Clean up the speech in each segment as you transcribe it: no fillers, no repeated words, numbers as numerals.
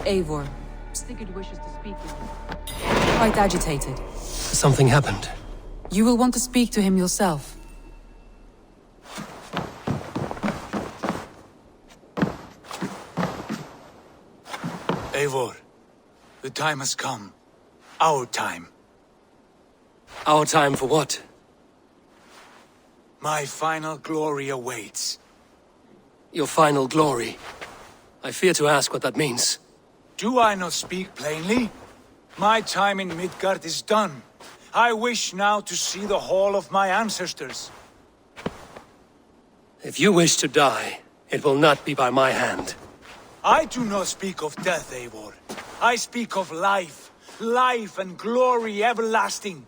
Eivor. Sigurd wishes to speak with you. Quite agitated. Something happened. You will want to speak to him yourself. Eivor, the time has come. Our time. Our time for what? My final glory awaits. Your final glory. I fear to ask what that means. Do I not speak plainly? My time in Midgard is done. I wish now to see the hall of my ancestors. If you wish to die, it will not be by my hand. I do not speak of death, Eivor. I speak of life. Life and glory everlasting.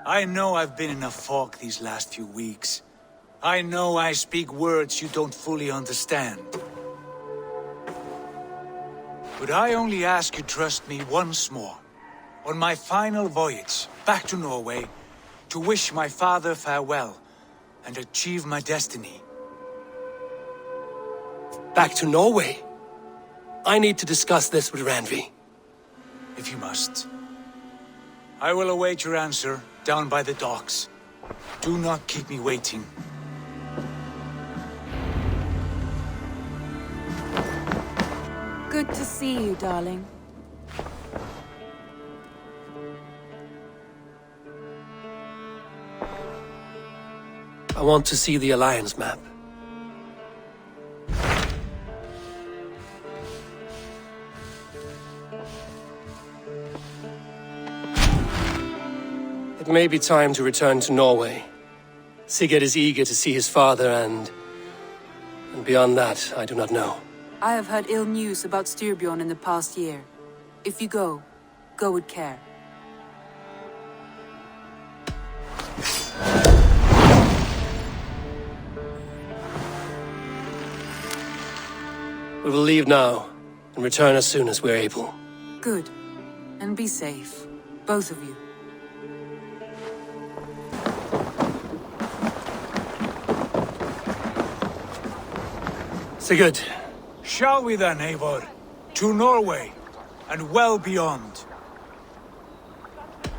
I know I've been in a fog these last few weeks. I know I speak words you don't fully understand. But I only ask you trust me once more. On my final voyage back to Norway, to wish my father farewell and achieve my destiny. Back to Norway? I need to discuss this with Randvi. If you must. I will await your answer down by the docks. Do not keep me waiting. Good to see you, darling. I want to see the Alliance map. It may be time to return to Norway. Sigurd is eager to see his father and beyond that, I do not know. I have heard ill news about Styrbjorn in the past year. If you go, go with care. We will leave now and return as soon as we're able. Good. And be safe. Both of you. Sigurd. Shall we then, Eivor? To Norway, and well beyond.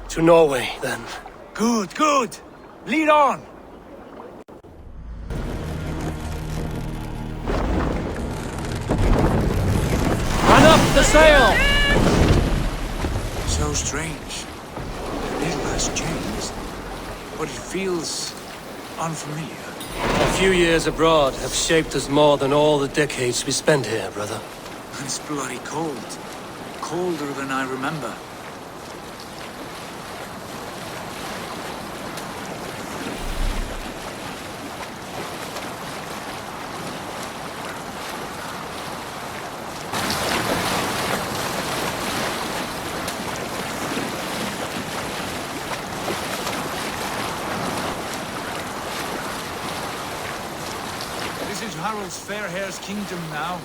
To Norway, then. Good, good! Lead on! Run up the sail! So strange. Little has changed, but it feels unfamiliar. A few years abroad have shaped us more than all the decades we spent here, brother. It's bloody cold. Colder than I remember. Harald's fair hair's kingdom now.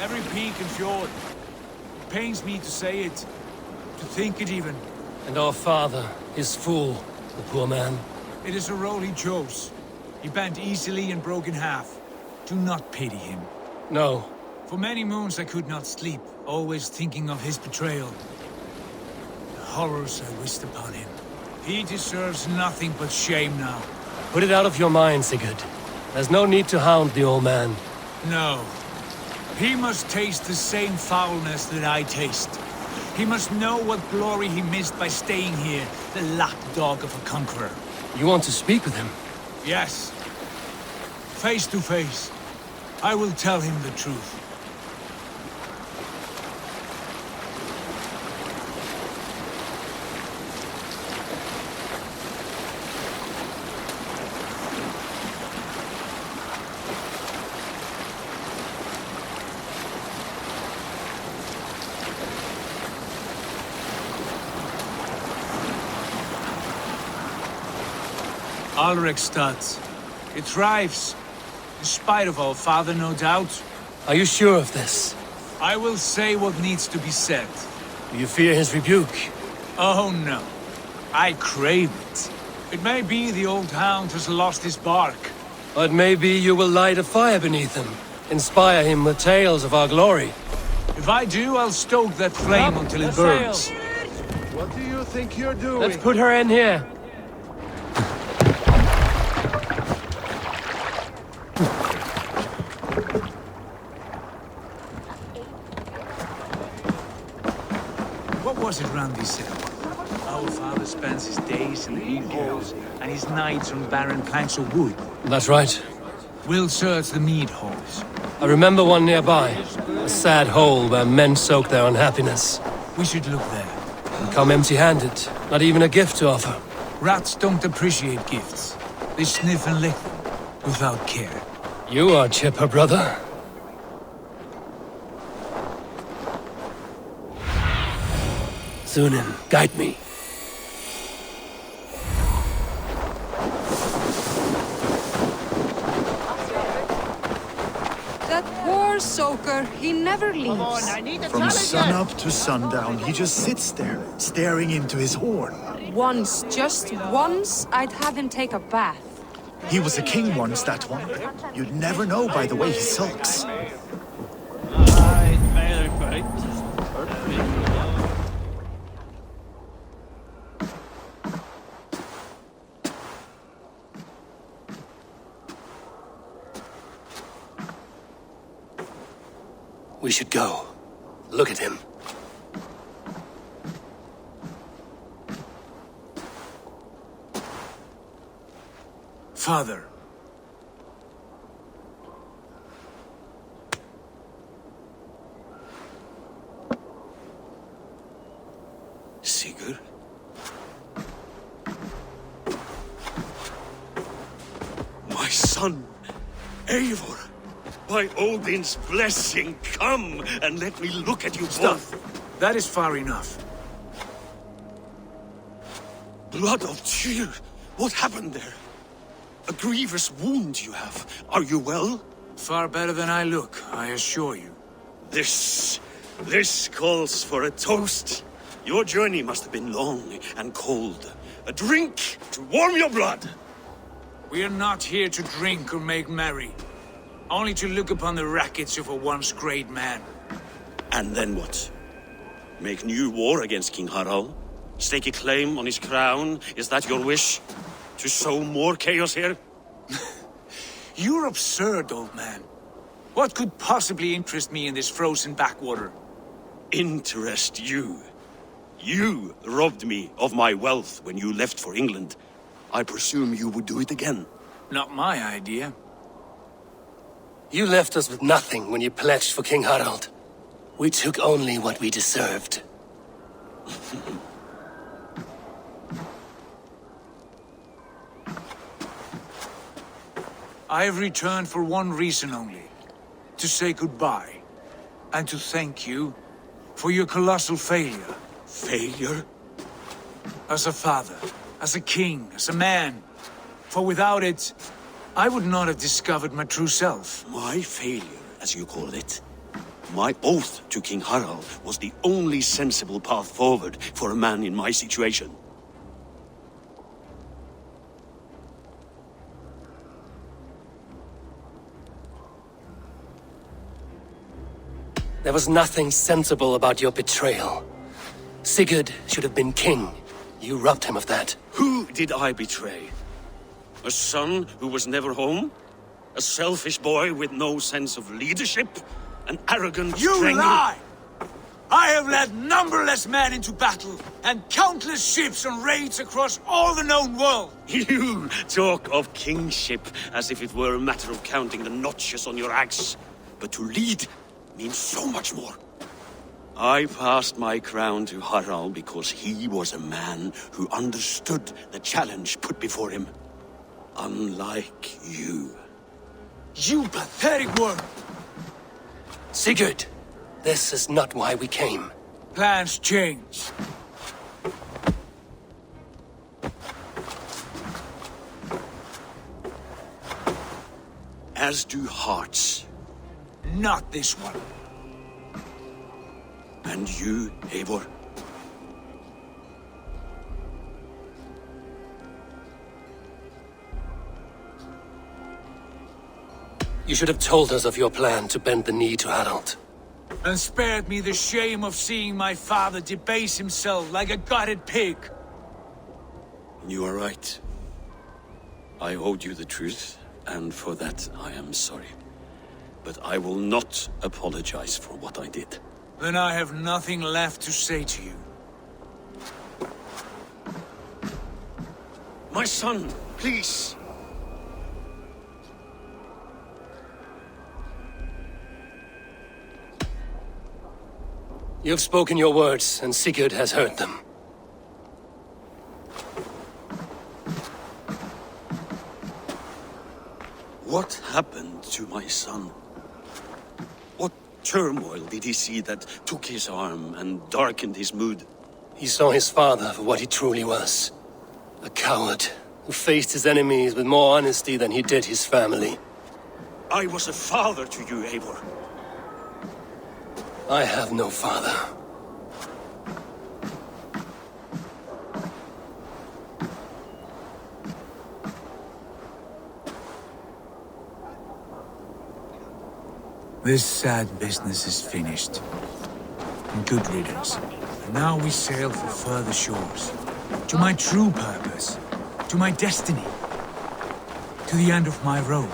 Every peak and fjord. It pains me to say it, to think it even. And our father, his fool, the poor man. It is a role he chose. He bent easily and broke in half. Do not pity him. No. For many moons I could not sleep, always thinking of his betrayal. The horrors I wished upon him. He deserves nothing but shame now. Put it out of your mind, Sigurd. There's no need to hound the old man. No. He must taste the same foulness that I taste. He must know what glory he missed by staying here, the lapdog of a conqueror. You want to speak with him? Yes. Face to face. I will tell him the truth. Alrekstad. It thrives. In spite of our father, no doubt. Are you sure of this? I will say what needs to be said. Do you fear his rebuke? Oh no. I crave it. It may be the old hound has lost his bark. But maybe you will light a fire beneath him, Inspire him with tales of our glory. If I do, I'll stoke that flame until it burns. What do you think you're doing? Let's put her in here. What was it Randy said? Our father spends his days in the mead halls and his nights on barren planks of wood. That's right. We'll search the mead halls. I remember one nearby. A sad hole where men soak their unhappiness. We should look there. And come empty-handed. Not even a gift to offer. Rats don't appreciate gifts. They sniff and lick them without care. You are chipper, brother. Sunan, guide me. That poor soaker, he never leaves. From sunup to sundown, he just sits there, staring into his horn. Once, just once, I'd have him take a bath. He was a king once, that one. You'd never know by the way he sulks. We should go. Look at him. Father. Sigurd? My son, Eivor! By Odin's blessing, come and let me look at you both. That is far enough. Blood of Tyr! What happened there? A grievous wound you have. Are you well? Far better than I look, I assure you. This calls for a toast. Your journey must have been long and cold. A drink to warm your blood. We are not here to drink or make merry. Only to look upon the rackets of a once great man. And then what? Make new war against King Harald? Stake a claim on his crown? Is that your wish? To sow more chaos here? You're absurd, old man. What could possibly interest me in this frozen backwater? Interest you? You robbed me of my wealth when you left for England. I presume you would do it again. Not my idea. You left us with nothing when you pledged for King Harald. We took only what we deserved. I have returned for one reason only. To say goodbye. And to thank you for your colossal failure. Failure? As a father, as a king, as a man. For without it, I would not have discovered my true self. My failure, as you call it. My oath to King Harald was the only sensible path forward for a man in my situation. There was nothing sensible about your betrayal. Sigurd should have been king. You robbed him of that. Who did I betray? A son who was never home? A selfish boy with no sense of leadership? An arrogant You strangler? lie! I have led numberless men into battle, and countless ships on raids across all the known world! You talk of kingship as if it were a matter of counting the notches on your axe. But to lead means so much more. I passed my crown to Harald because he was a man who understood the challenge put before him. Unlike you. You pathetic worm! Sigurd, this is not why we came. Plans change. As do hearts. Not this one. And you, Eivor? You should have told us of your plan to bend the knee to Harald. And spared me the shame of seeing my father debase himself like a gutted pig. You are right. I owed you the truth, and for that I am sorry. But I will not apologize for what I did. Then I have nothing left to say to you. My son, please! You have spoken your words, and Sigurd has heard them. What happened to my son? What turmoil did he see that took his arm and darkened his mood? He saw his father for what he truly was. A coward, who faced his enemies with more honesty than he did his family. I was a father to you, Eivor. I have no father. This sad business is finished. Good riddance. And now we sail for further shores. To my true purpose. To my destiny. To the end of my road.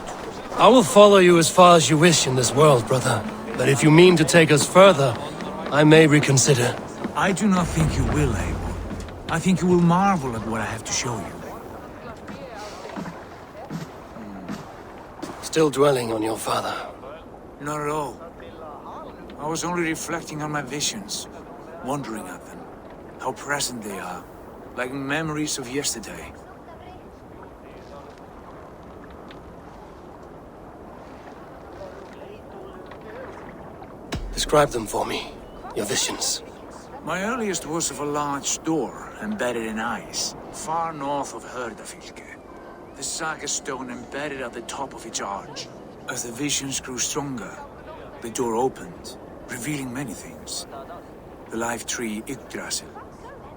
I will follow you as far as you wish in this world, brother. But if you mean to take us further, I may reconsider. I do not think you will, Eivor. I think you will marvel at what I have to show you. Still dwelling on your father. Not at all. I was only reflecting on my visions, wondering at them. How present they are, like memories of yesterday. Describe them for me, your visions. My earliest was of a large door embedded in ice, far north of Hordafylke. The saga stone embedded at the top of its arch. As the visions grew stronger, the door opened, revealing many things. The life tree Yggdrasil,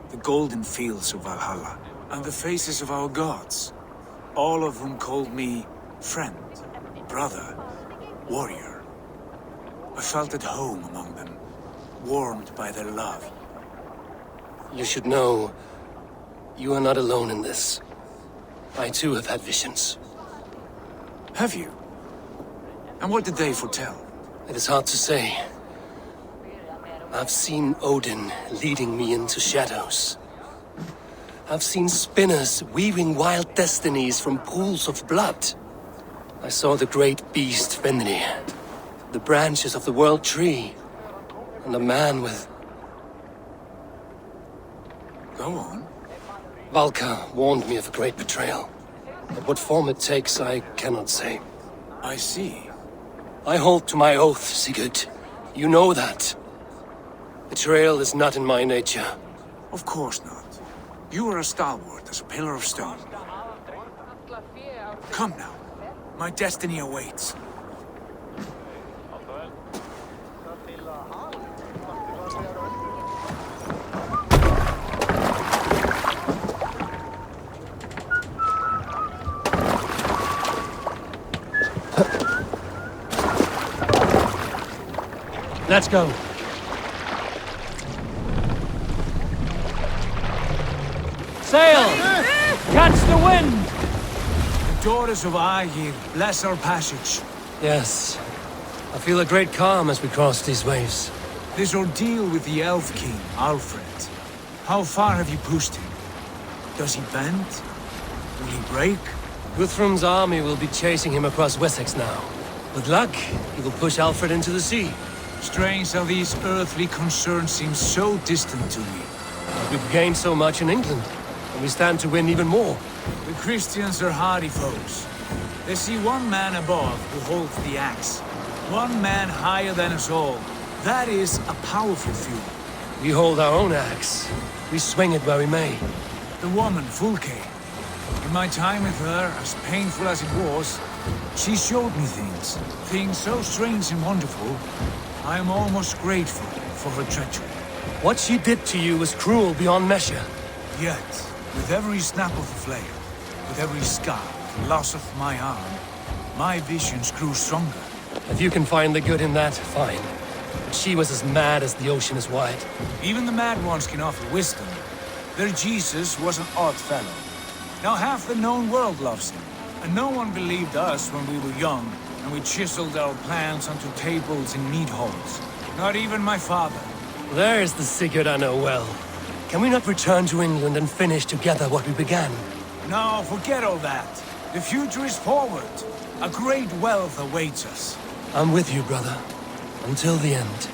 the golden fields of Valhalla, and the faces of our gods, all of whom called me friend, brother, warrior. I felt at home among them, warmed by their love. You should know, you are not alone in this. I too have had visions. Have you? And what did they foretell? It is hard to say. I've seen Odin leading me into shadows. I've seen spinners weaving wild destinies from pools of blood. I saw the great beast Fenrir, the branches of the world tree, and a man with... Go on. Valka warned me of a great betrayal. But what form it takes, I cannot say. I see. I hold to my oath, Sigurd. You know that. Betrayal is not in my nature. Of course not. You are a stalwart as a pillar of stone. Come now. My destiny awaits. Let's go. Sail! Catch the wind! The daughters of Eivor bless our passage. Yes. I feel a great calm as we cross these waves. This ordeal with the Elf King, Alfred. How far have you pushed him? Does he bend? Will he break? Guthrum's army will be chasing him across Wessex now. With luck, he will push Alfred into the sea. Strange how these earthly concerns seem so distant to me. But we've gained so much in England, and we stand to win even more. The Christians are hardy foes. They see one man above who holds the axe. One man higher than us all. That is a powerful feud. We hold our own axe. We swing it where we may. The woman, Fulke. In my time with her, as painful as it was, she showed me things. Things so strange and wonderful. I am almost grateful for her treachery. What she did to you was cruel beyond measure. Yet, with every snap of the flail, with every scar, loss of my arm, my visions grew stronger. If you can find the good in that, fine. But she was as mad as the ocean is wide. Even the mad ones can offer wisdom. Their Jesus was an odd fellow. Now half the known world loves him. And no one believed us when we were young, and we chiseled our plans onto tables in meat halls. Not even my father. There's the Sigurd I know well. Can we not return to England and finish together what we began? No, forget all that. The future is forward. A great wealth awaits us. I'm with you, brother. Until the end.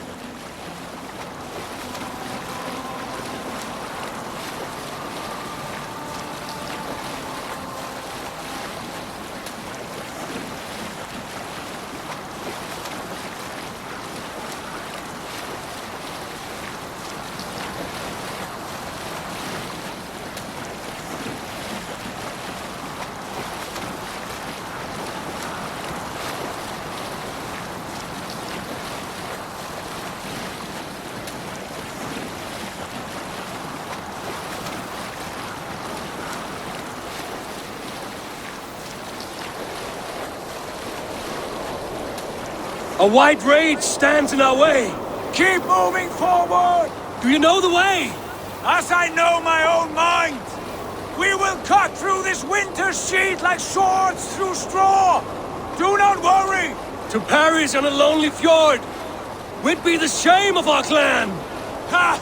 A white rage stands in our way! Keep moving forward! Do you know the way? As I know my own mind! We will cut through this winter's sheet like swords through straw! Do not worry! To perish on a lonely fjord! Would be the shame of our clan! Ha!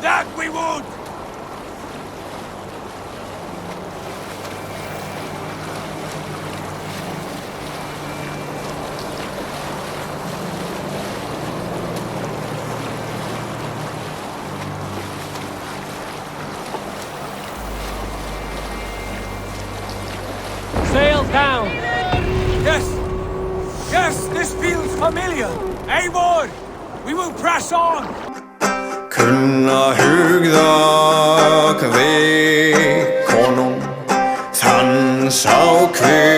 That we would! Sail down! Yes! Yes, this feels familiar! Eivor! We will press on! Kunna hugda kve konung, sansa kve